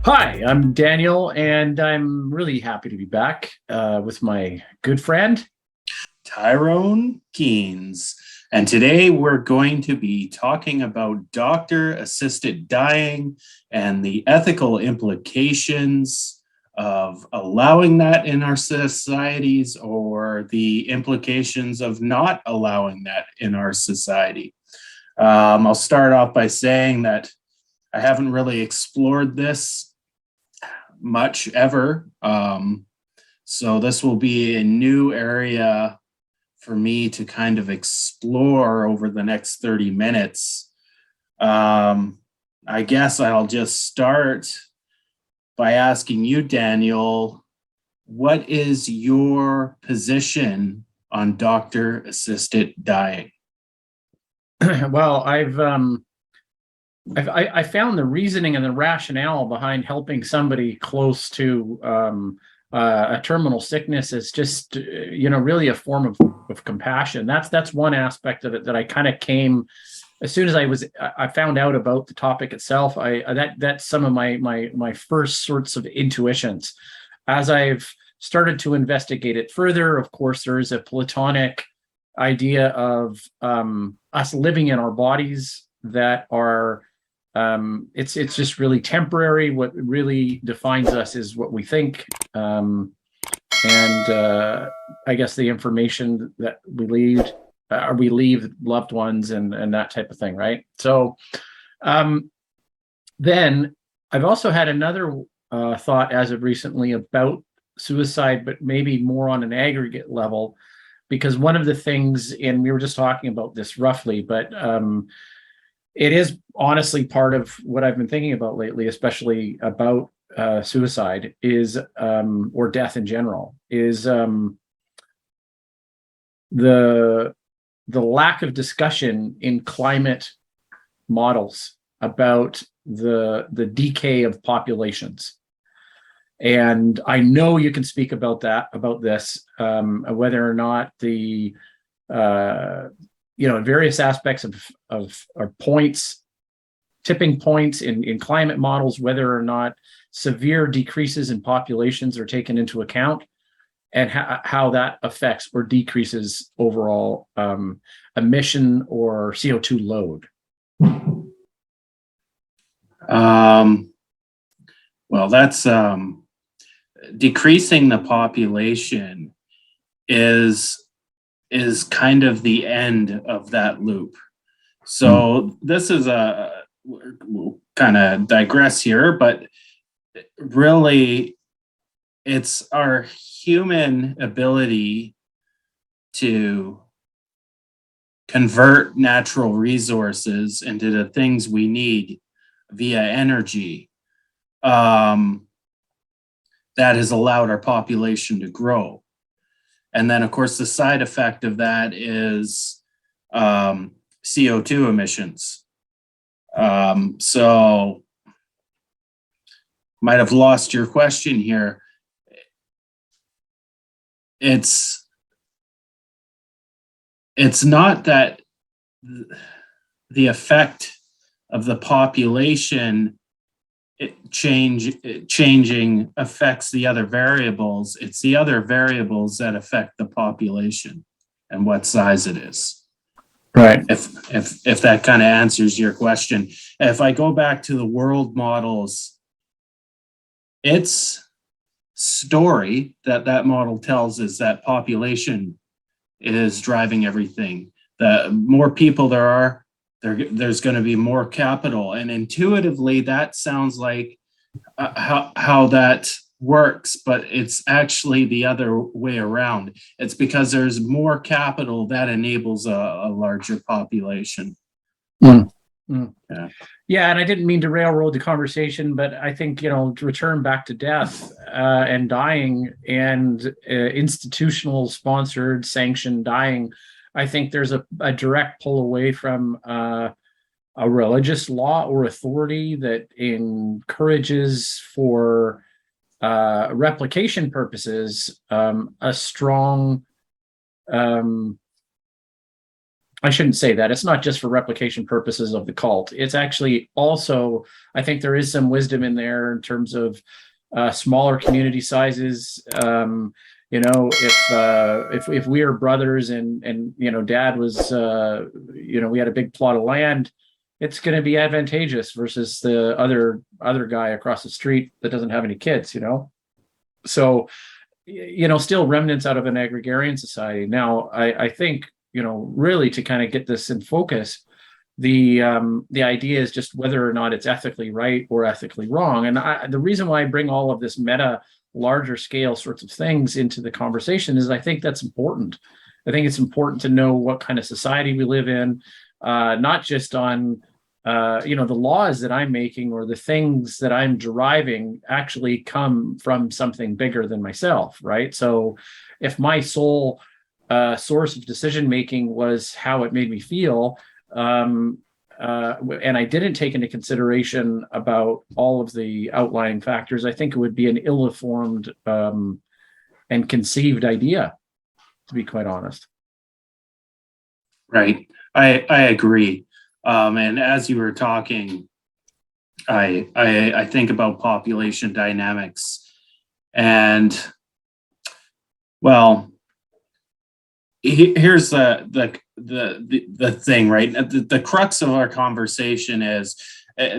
Hi, I'm Daniel, and I'm really happy to be back with my good friend. Tyrone Keynes. And today we're going to be talking about doctor assisted dying and the ethical implications of allowing that in our societies or the implications of not allowing that in our society. I'll start off by saying that I haven't really explored this much ever. So this will be a new area for me to kind of explore over the next 30 minutes. I guess I'll just start by asking you, Daniel, what is your position on doctor assisted dying? Well, I found the reasoning and the rationale behind helping somebody close to a terminal sickness is just really a form of compassion. That's one aspect of it that I kind of came as soon as I found out about the topic itself. That's some of my first sorts of intuitions. As I've started to investigate it further, of course, there is a Platonic idea of us living in our bodies that are it's just really temporary. What really defines us is what we think, and I guess the information that we leave loved ones and that type of thing, right? So then I've also had another thought as of recently about suicide, but maybe more on an aggregate level, because one of the things, and we were just talking about this roughly, but it is honestly part of what I've been thinking about lately, especially about suicide is or death in general, is the lack of discussion in climate models about the decay of populations. And I know you can speak about this, whether or not the various aspects of points, tipping points in climate models, whether or not severe decreases in populations are taken into account, and how that affects or decreases overall emission or CO2 load. Well, that's decreasing the population is kind of the end of that loop. So this is we'll kind of digress here, but really it's our human ability to convert natural resources into the things we need via energy that has allowed our population to grow. And then, of course, the side effect of that is CO2 emissions. So might have lost your question here. It's not that the effect of the population changing affects the other variables. It's the other variables that affect the population and what size it is. Right. If that kind of answers your question. If I go back to the world models, its story that model tells is that population is driving everything. The more people there are, there's going to be more capital, and intuitively that sounds like how that works, but it's actually the other way around. It's because there's more capital that enables a larger population. Yeah, and I didn't mean to railroad the conversation, but I think, to return back to death and dying and institutional sponsored sanctioned dying, I think there's a direct pull away from a religious law or authority that encourages, for replication purposes, a strong I shouldn't say that. It's not just for replication purposes of the cult. It's actually also, I think there is some wisdom in there in terms of smaller community sizes. If we are brothers and dad was we had a big plot of land, it's going to be advantageous versus the other guy across the street that doesn't have any kids. So still remnants out of an agrarian society. Now, I think really to kind of get this in focus, the idea is just whether or not it's ethically right or ethically wrong. And the reason why I bring all of this meta, larger scale sorts of things into the conversation is I think that's important. I think it's important to know what kind of society we live in, not just on the laws that I'm making or the things that I'm deriving actually come from something bigger than myself, right? So if my sole source of decision making was how it made me feel, and I didn't take into consideration about all of the outlying factors, I think it would be an ill-informed and conceived idea, to be quite honest. Right. I agree. And as you were talking, I think about population dynamics, and well, here's the thing, right? The crux of our conversation is: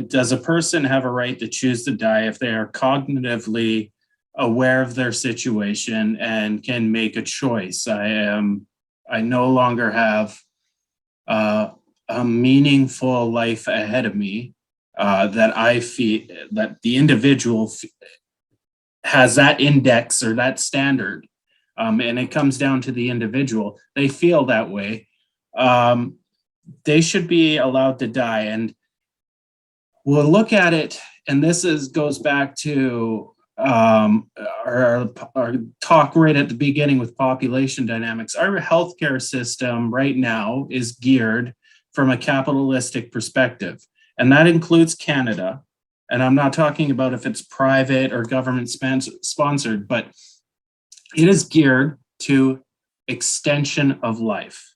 does a person have a right to choose to die if they are cognitively aware of their situation and can make a choice? I no longer have a meaningful life ahead of me, that I feel that the individual has that index or that standard, and it comes down to the individual. They feel that way. They should be allowed to die. And we'll look at it, and this goes back to our talk right at the beginning with population dynamics. Our healthcare system right now is geared from a capitalistic perspective, and that includes Canada. And I'm not talking about if it's private or government sponsored, but it is geared to extension of life,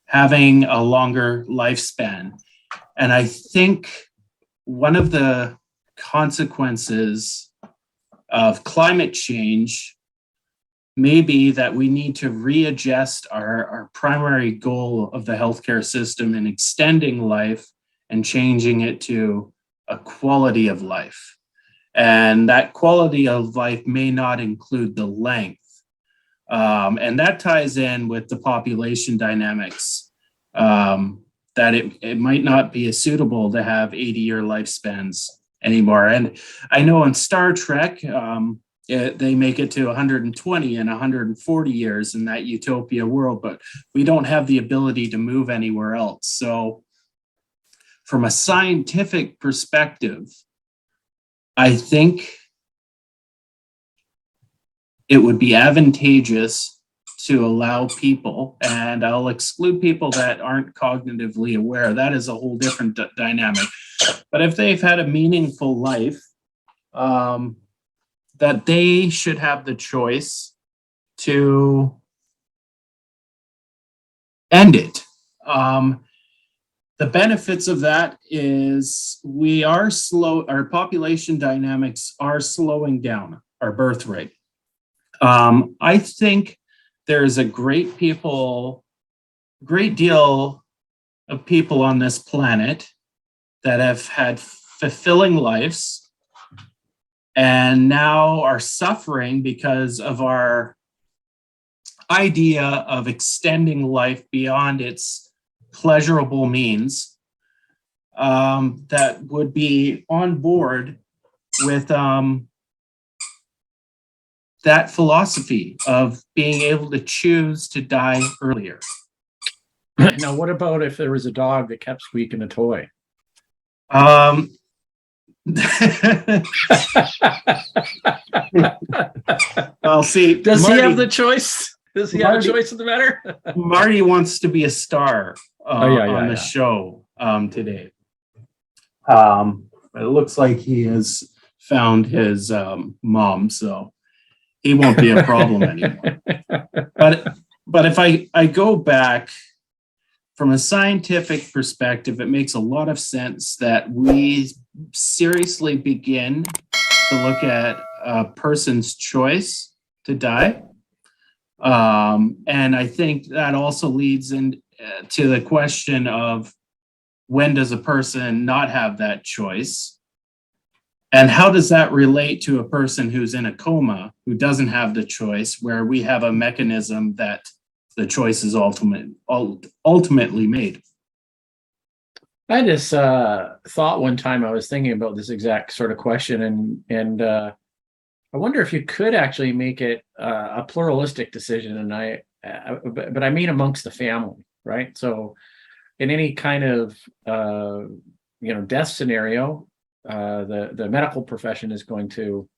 having a longer lifespan. And I think one of the consequences of climate change may be that we need to readjust our primary goal of the healthcare system in extending life and changing it to a quality of life. And that quality of life may not include the length. And that ties in with the population dynamics, that it might not be suitable to have 80-year lifespans anymore. And I know in Star Trek, they make it to 120 and 140 years in that utopia world, but we don't have the ability to move anywhere else. So from a scientific perspective, I think it would be advantageous to allow people, and I'll exclude people that aren't cognitively aware. That is a whole different dynamic. But if they've had a meaningful life, that they should have the choice to end it. The benefits of that is our population dynamics are slowing down our birth rate. I think there's a great deal of people on this planet that have had fulfilling lives and now are suffering because of our idea of extending life beyond its pleasurable means, that would be on board with that philosophy of being able to choose to die earlier. Now, what about if there was a dog that kept squeaking a toy? I'll see. Does he have the choice? Does he have a choice in the matter? Marty wants to be a star on the show today. It looks like he has found his mom, so he won't be a problem anymore. But if I go back from a scientific perspective, it makes a lot of sense that we seriously begin to look at a person's choice to die. And I think that also leads into the question of, when does a person not have that choice? And how does that relate to a person who's in a coma, who doesn't have the choice, where we have a mechanism that the choice is ultimately made? I had this thought one time. I was thinking about this exact sort of question, and I wonder if you could actually make it a pluralistic decision. And but I mean amongst the family, right? So in any kind of death scenario, the medical profession is going to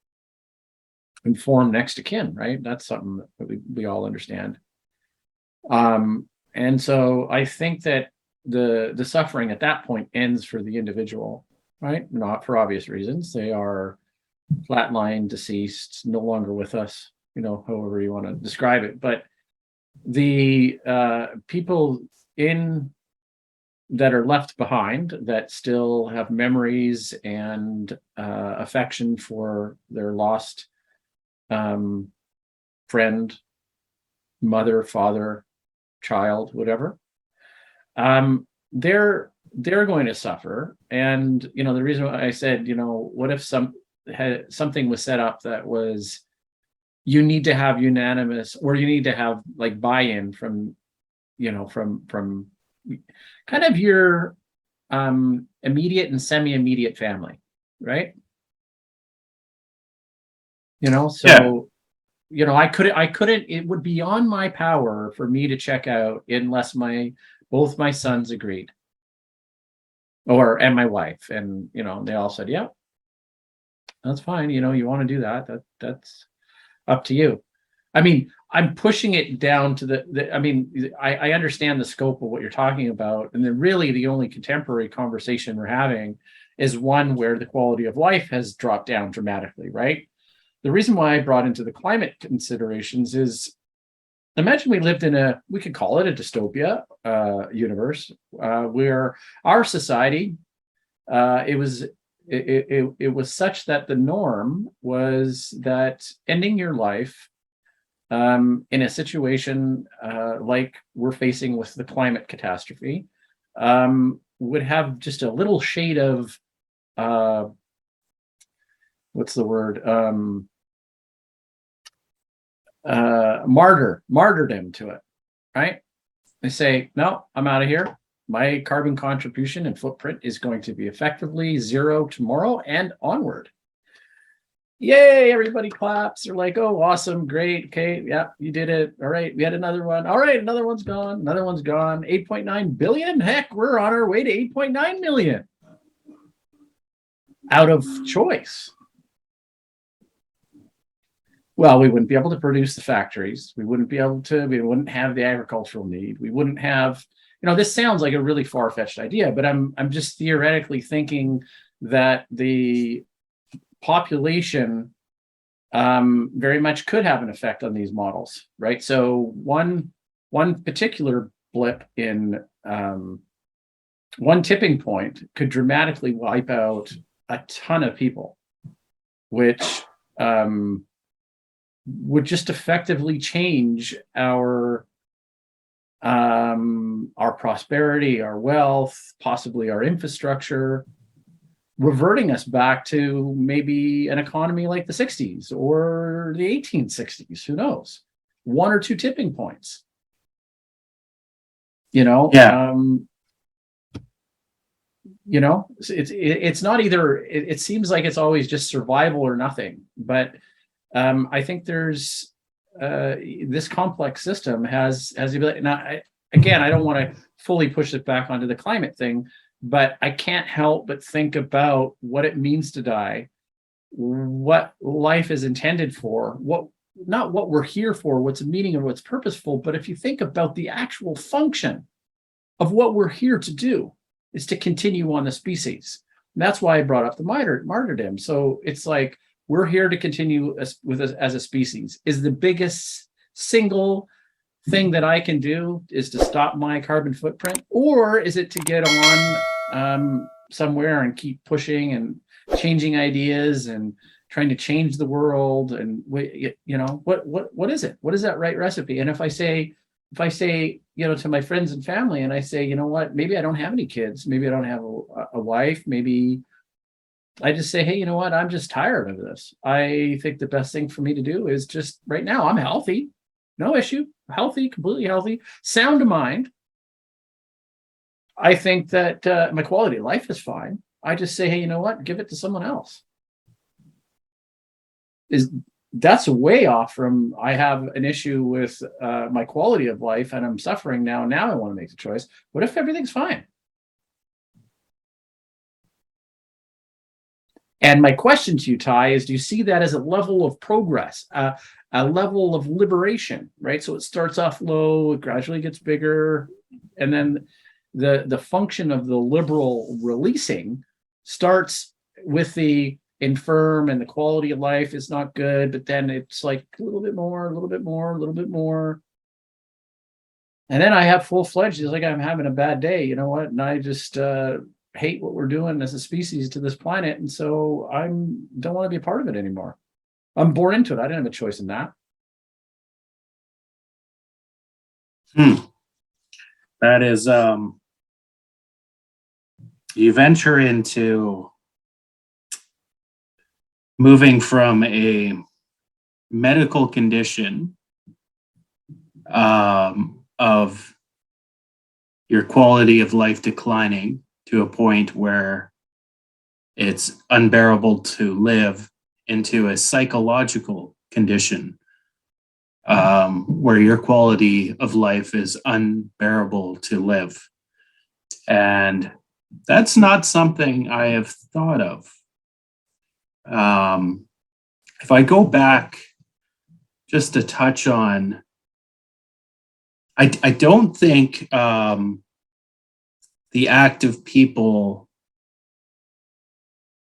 inform next of kin, right? That's something that we all understand. And so I think that the suffering at that point ends for the individual, right? Not for obvious reasons. They are flatline, deceased, no longer with us, however you want to describe it. But the people that are left behind, that still have memories and affection for their lost friend, mother, father, child, whatever, they're going to suffer. And the reason why I said, what if something was set up that was, you need to have unanimous, or you need to have like buy-in from kind of your immediate and semi-immediate family, right? So Yeah. I couldn't, it would be beyond my power for me to check out unless both my sons agreed, and my wife, and they all said, yeah, that's fine. You want to do that's up to you. I mean, I'm pushing it down to I understand the scope of what you're talking about. And then really the only contemporary conversation we're having is one where the quality of life has dropped down dramatically, right? The reason why I brought into the climate considerations is, imagine we lived in we could call it a dystopia universe, where our society, it was such that the norm was that ending your life in a situation like we're facing with the climate catastrophe would have just a little shade of what's the word, martyrdom to it, right? They say, no, I'm out of here. My carbon contribution and footprint is going to be effectively zero tomorrow and onward. Yay, everybody claps. They're like, oh, awesome, great, okay, yeah, you did it. All right, we had another one. All right, another one's gone. Another one's gone. 8.9 billion? Heck, we're on our way to 8.9 million. Out of choice. Well, we wouldn't be able to produce the factories. We wouldn't have the agricultural need. We wouldn't have, this sounds like a really far-fetched idea, but I'm just theoretically thinking that the population very much could have an effect on these models, right? So one particular blip in one tipping point could dramatically wipe out a ton of people, which would just effectively change our prosperity, our wealth, possibly our infrastructure, reverting us back to maybe an economy like the 60s or the 1860s. Who knows? One or two tipping points. Yeah. It's not either. It seems like it's always just survival or nothing. But I think there's this complex system has the ability. Now, I don't want to fully push it back onto the climate thing, but I can't help but think about what it means to die, what life is intended for, not what we're here for, what's the meaning of what's purposeful, but if you think about the actual function of what we're here to do is to continue on the species. And that's why I brought up the martyrdom. So it's like, we're here to continue as a species, is the biggest single thing that I can do is to stop my carbon footprint, or is it to get on somewhere and keep pushing and changing ideas and trying to change the world? And what is it? What is that right recipe? And if I say, to my friends and family, and I say, you know what, maybe I don't have any kids, maybe I don't have a wife, maybe I just say, hey, you know what, I'm just tired of this. I think the best thing for me to do is just right now, I'm healthy, no issue, healthy, completely healthy, sound mind. I think that my quality of life is fine. I just say, hey, you know what, give it to someone else. That's way off from I have an issue with my quality of life and I'm suffering now. Now I want to make the choice. What if everything's fine? And my question to you, Ty, is do you see that as a level of progress, a level of liberation, right? So it starts off low, it gradually gets bigger, and then the function of the liberal releasing starts with the infirm and the quality of life is not good, but then it's like a little bit more, a little bit more, a little bit more. And then I have full-fledged, it's like I'm having a bad day, you know what? And I just hate what we're doing as a species to this planet. And so I don't want to be a part of it anymore. I'm born into it. I didn't have a choice in that. That is, you venture into moving from a medical condition of your quality of life declining to a point where it's unbearable to live, into a psychological condition where your quality of life is unbearable to live. And that's not something I have thought of. If I go back just to touch on, I don't think the active people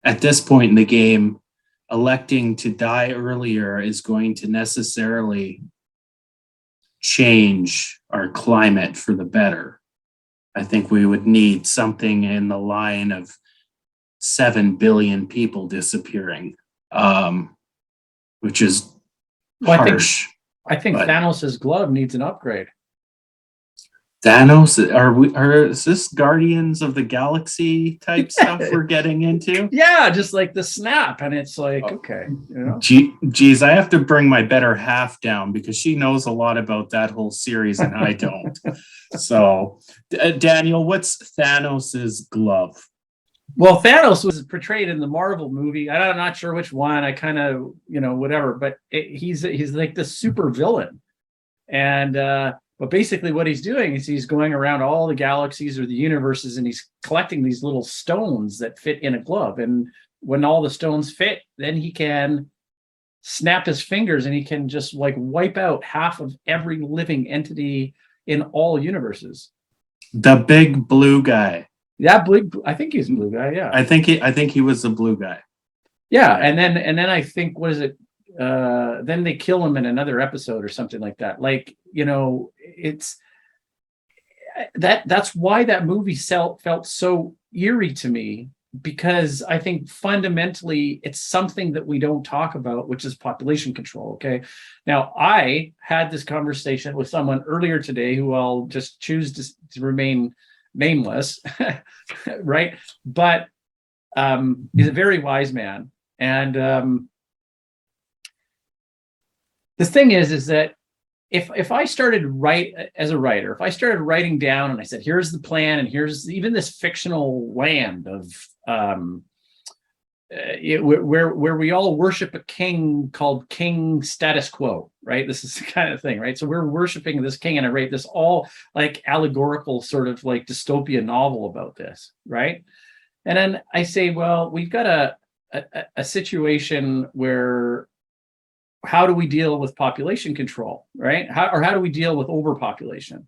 at this point in the game electing to die earlier is going to necessarily change our climate for the better. I think we would need something in the line of 7 billion people disappearing, which is harsh. I think Thanos' glove needs an upgrade. Thanos, is this Guardians of the Galaxy type stuff we're getting into? Yeah, just like the snap, and it's like, okay, Geez, I have to bring my better half down because she knows a lot about that whole series and I don't. So, Daniel, what's Thanos' glove? Well, Thanos was portrayed in the Marvel movie. I'm not sure which one. I kind of, whatever, but he's like the super villain, and but basically what he's doing is he's going around all the galaxies or the universes and he's collecting these little stones that fit in a glove. And when all the stones fit, then he can snap his fingers and he can just like wipe out half of every living entity in all universes. The big blue guy. Yeah, I think he's a blue guy. Yeah, I think he was the blue guy. Yeah, and then I think, what is it? Then they kill him in another episode or something like that. Like, it's that's why that movie felt so eerie to me, because I think fundamentally it's something that we don't talk about, which is population control. Okay. Now, I had this conversation with someone earlier today who I'll just choose to remain nameless, right? But he's a very wise man. And the thing is that if I started as a writer, if I started writing down and I said, here's the plan, and here's even this fictional land of where we all worship a king called King Status Quo, right? This is the kind of thing, right? So we're worshiping this king, and I write this all like allegorical sort of like dystopian novel about this, right? And then I say, well, we've got a situation where, how do we deal with population control, right? How do we deal with overpopulation?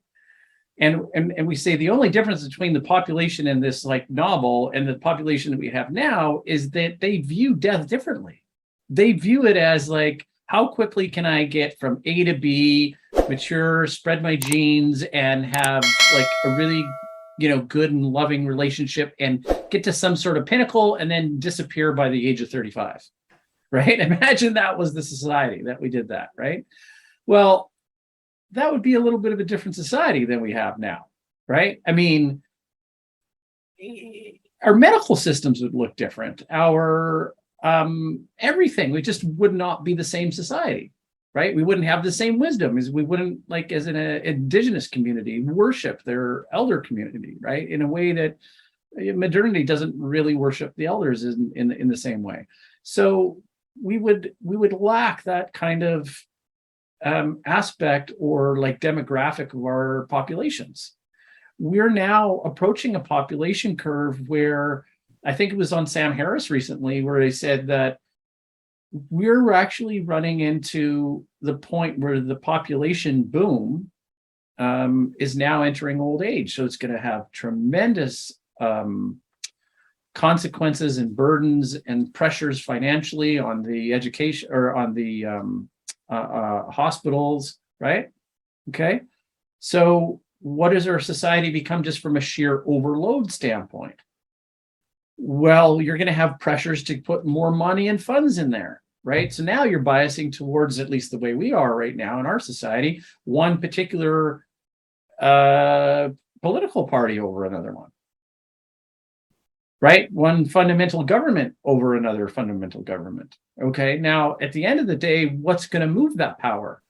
And we say the only difference between the population in this like novel and the population that we have now is that they view death differently. They view it as like, how quickly can I get from A to B mature, spread my genes, and have like a really, good and loving relationship and get to some sort of pinnacle and then disappear by the age of 35, right? Imagine that was the society that we did that, right? Well, that would be a little bit of a different society than we have now, right? I mean, our medical systems would look different. Our everything, we just would not be the same society, right? We wouldn't have the same wisdom, as we wouldn't, like, as an indigenous community, worship their elder community, right? In a way that modernity doesn't really worship the elders in the same way. So we would lack that kind of aspect or like demographic of our populations. We're now approaching a population curve where, I think it was on Sam Harris recently, where they said that we're actually running into the point where the population boom is now entering old age. So it's going to have tremendous consequences and burdens and pressures financially on the education, or on the hospitals, right? Okay. So what does our society become just from a sheer overload standpoint? Well, you're going to have pressures to put more money and funds in there, right? So now you're biasing towards, at least the way we are right now in our society, one particular political party over another one, right? One fundamental government over another fundamental government. Okay. Now, at the end of the day, what's going to move that power?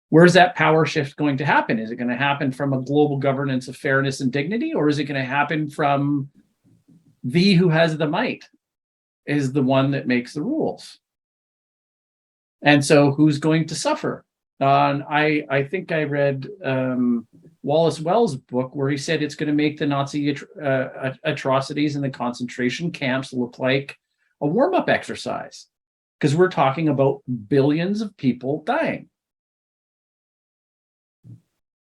Where's that power shift going to happen? Is it going to happen from a global governance of fairness and dignity, or is it going to happen from the who has the might is the one that makes the rules? And so who's going to suffer? I think I read Wallace Wells' book where he said it's going to make the Nazi atrocities in the concentration camps look like a warm-up exercise, because we're talking about billions of people dying.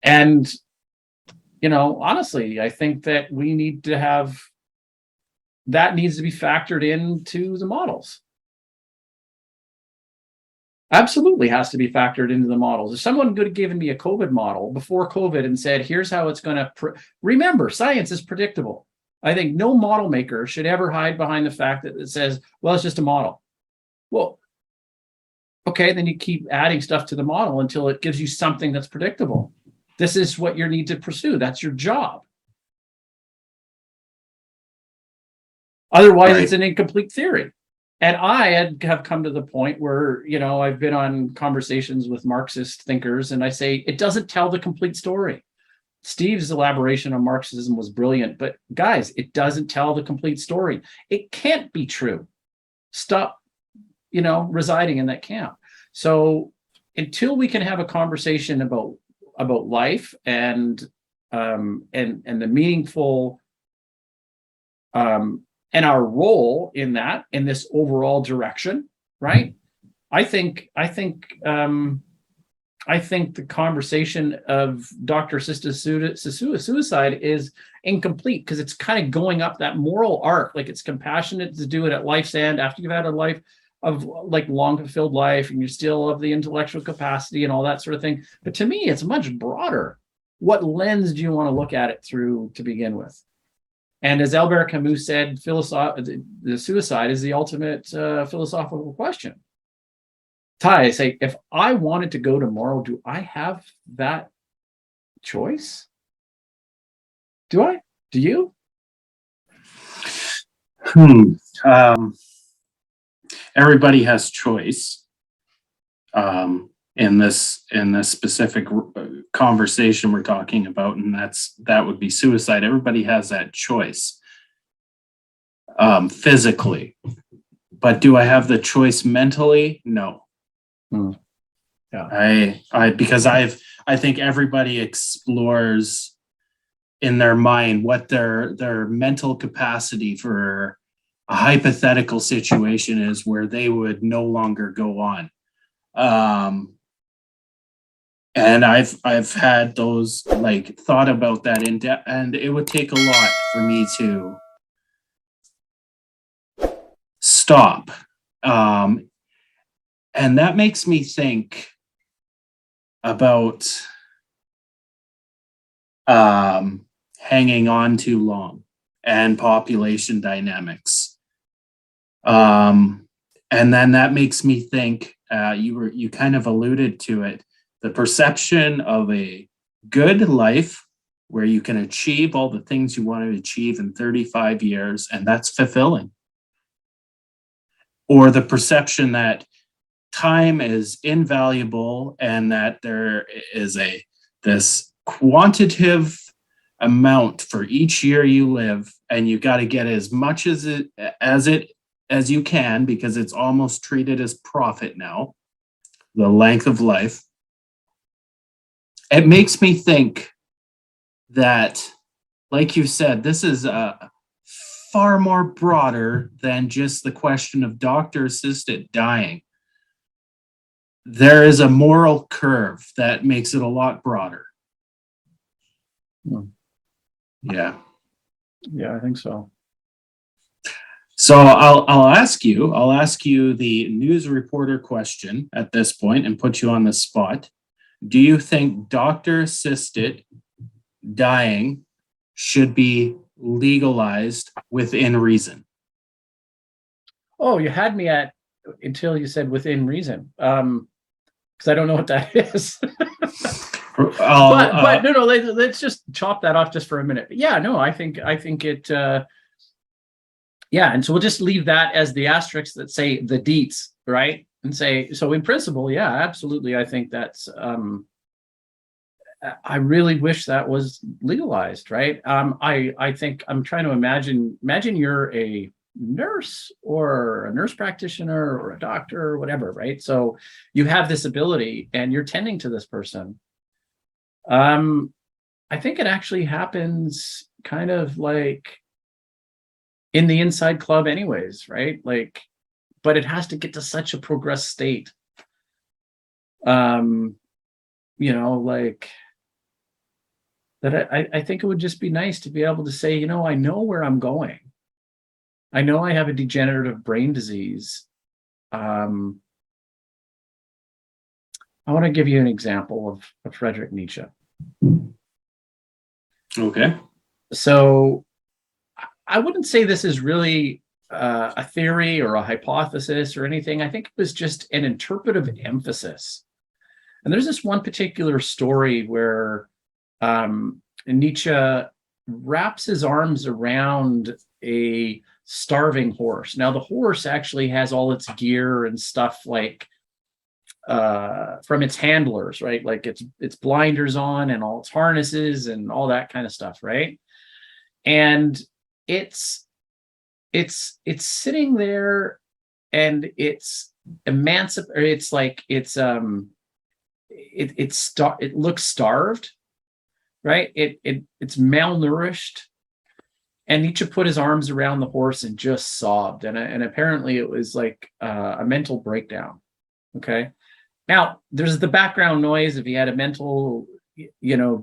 And, honestly, I think that we need to have, that needs to be factored into the models. Absolutely has to be factored into the models. If someone could have given me a COVID model before COVID and said, here's how it's going to, remember, science is predictable. I think no model maker should ever hide behind the fact that it says, well, it's just a model. Well, okay, then you keep adding stuff to the model until it gives you something that's predictable. This is what you need to pursue. That's your job. Otherwise, It's an incomplete theory. And I have come to the point where, I've been on conversations with Marxist thinkers, and I say, it doesn't tell the complete story. Steve's elaboration on Marxism was brilliant, but guys, it doesn't tell the complete story. It can't be true. Stop, residing in that camp. So until we can have a conversation about life and the meaningful and our role in that, in this overall direction, right? I think the conversation of Dr. Assisted suicide is incomplete, because it's kind of going up that moral arc. Like, it's compassionate to do it at life's end, after you've had a life of like long fulfilled life and you still have the intellectual capacity and all that sort of thing. But to me, it's much broader. What lens do you want to look at it through to begin with? And as Albert Camus said, the suicide is the ultimate philosophical question. Ty, I say, if I wanted to go tomorrow, do I have that choice? Do I? Do you? Everybody has choice in this specific conversation we're talking about, and that would be suicide. Everybody has that choice physically, but do I have the choice mentally? No. Yeah. Because I think everybody explores in their mind what their mental capacity for a hypothetical situation is where they would no longer go on. And I've had those, like, thought about that in depth, and it would take a lot for me to stop. And that makes me think, about hanging on too long and population dynamics. And then that makes me think, you kind of alluded to it, the perception of a good life where you can achieve all the things you want to achieve in 35 years, and that's fulfilling. Or the perception that time is invaluable and that there is this quantitative amount for each year you live, and you got to get as much as you can, because it's almost treated as profit now, the length of life. It makes me think that, like you said, this is far more broader than just the question of doctor-assisted dying. There is a moral curve that makes it a lot broader. Yeah. Yeah, I think so. So I'll ask you the news reporter question at this point and put you on the spot. Do you think doctor-assisted dying should be legalized within reason? Oh, you had me at until you said within reason. Because I don't know what that is. But no, let's just chop that off just for a minute. But yeah, no, I think it. Yeah, and so we'll just leave that as the asterisks that say the deets, right? And say, so in principle, yeah, absolutely. I think that's. I really wish that was legalized, right? I think I'm trying to imagine you're a nurse or a nurse practitioner or a doctor or whatever, right? So you have this ability and you're tending to this person. I think it actually happens kind of like in the inside club anyways, right? Like, but it has to get to such a progressed state. Like that I think it would just be nice to be able to say, I know where I'm going. I know I have a degenerative brain disease. I want to give you an example of Friedrich Nietzsche. Okay. So I wouldn't say this is really a theory or a hypothesis or anything. I think it was just an interpretive emphasis. And there's this one particular story where Nietzsche wraps his arms around a starving horse. Now, the horse actually has all its gear and stuff like from its handlers, right? Like its blinders on and all its harnesses and all that kind of stuff, right? And it's sitting there and it's it looks starved, right? It's malnourished. And Nietzsche put his arms around the horse and just sobbed. And apparently it was like a mental breakdown. Okay. Now there's the background noise if he had a mental,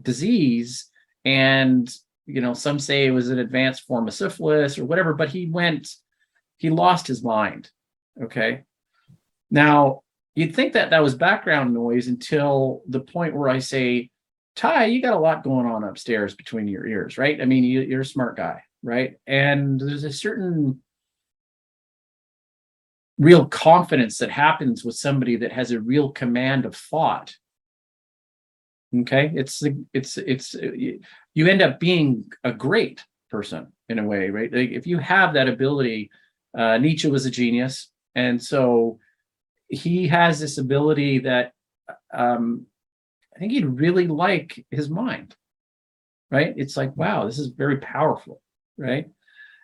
disease, and, some say it was an advanced form of syphilis or whatever, but he lost his mind. Okay. Now you'd think that was background noise until the point where I say, Ty, you got a lot going on upstairs between your ears, right? I mean, you're a smart guy, right? And there's a certain real confidence that happens with somebody that has a real command of thought. Okay, you end up being a great person in a way, right? Like if you have that ability, Nietzsche was a genius, and so he has this ability that I think he'd really like his mind, right? It's like, wow, this is very powerful, right?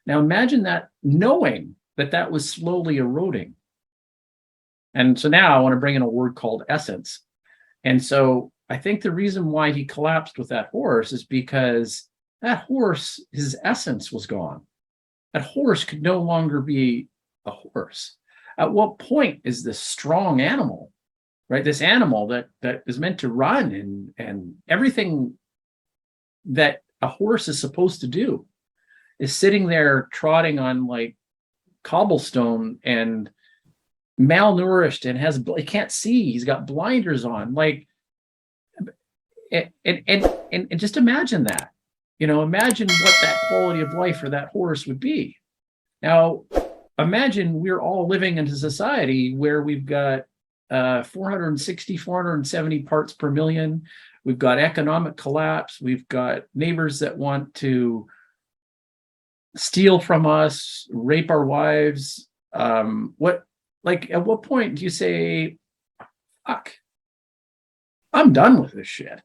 Now imagine that, knowing that was slowly eroding. And so now I want to bring in a word called essence. And so I think the reason why he collapsed with that horse is because that horse, his essence was gone. That horse could no longer be a horse. At what point is this strong animal, right? This animal that is meant to run and everything that a horse is supposed to do is sitting there trotting on like cobblestone and malnourished and he can't see, he's got blinders on. Like And just imagine that. Imagine what that quality of life for that horse would be. Now, imagine we're all living in a society where we've got 460, 470 parts per million. We've got economic collapse. We've got neighbors that want to steal from us, rape our wives. At what point do you say, fuck, I'm done with this shit?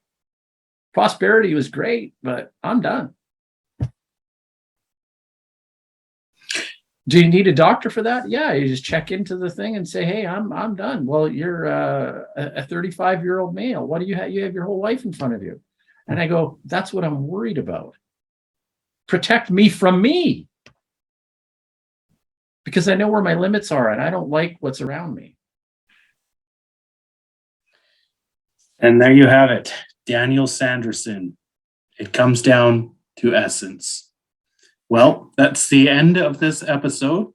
Prosperity was great, but I'm done. Do you need a doctor for that? Yeah, you just check into the thing and say, "Hey, I'm done." Well, you're a 35-year-old male. What do you have? You have your whole life in front of you. And I go, that's what I'm worried about. Protect me from me, because I know where my limits are, and I don't like what's around me. And there you have it, Daniel Sanderson. It comes down to essence. Well, that's the end of this episode.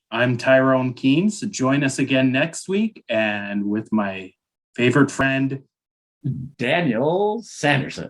I'm Tyrone Keynes. Join us again next week, and with my favorite friend, Daniel Sanderson.